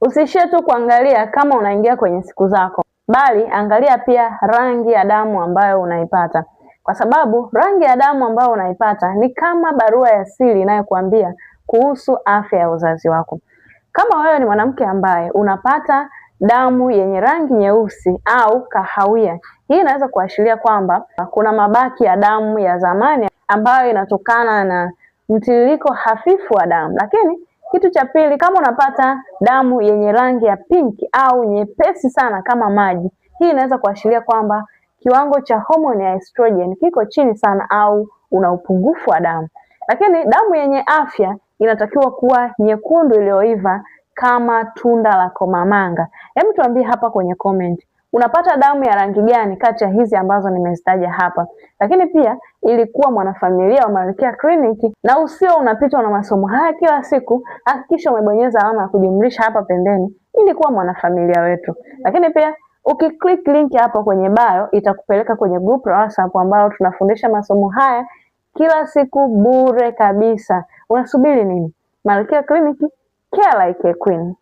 Usiishie tu kuangalia kama unaingia kwenye siku zako, bali angalia pia rangi ya damu ambayo unaipata, kwa sababu rangi ya damu ambayo unaipata ni kama barua ya siri inayokuambia kuhusu afya ya uzazi wako. Kama wewe ni mwanamke ambaye unapata damu yenye rangi nyeusi au kahawia, hii inaweza kuashiria kwamba kuna mabaki ya damu ya zamani ambayo inatokana na mtiririko hafifu wa damu. Lakini kitu cha pili, kama unapata damu yenye rangi ya pinki au nyepesi sana kama maji, hii inaweza kuashiria kwamba kiwango cha homoni ya estrogen kiko chini sana au una upungufu wa damu. Lakini damu yenye afya inatakiwa kuwa nyekundu iliyoiva kama tunda la komamanga. Hebu tuambie hapa kwenye comment, unapata damu ya rangi gani kati ya hizi ambazo nimezitaja hapa? Lakini pia ilikuwa mwanafamilia wa Malkia Clinic na usio unapitwa na masomo haya kila siku, hakikisha umebonyeza alama ya kujumlisha hapa pembeni ili kuwa mwanafamilia wetu. Lakini pia ukiklik link hapa kwenye bio itakupeleka kwenye group la WhatsApp ambao tunafundisha masomo haya kila siku bure kabisa. Unasubiri nini? Malkia Clinic, care like a queen.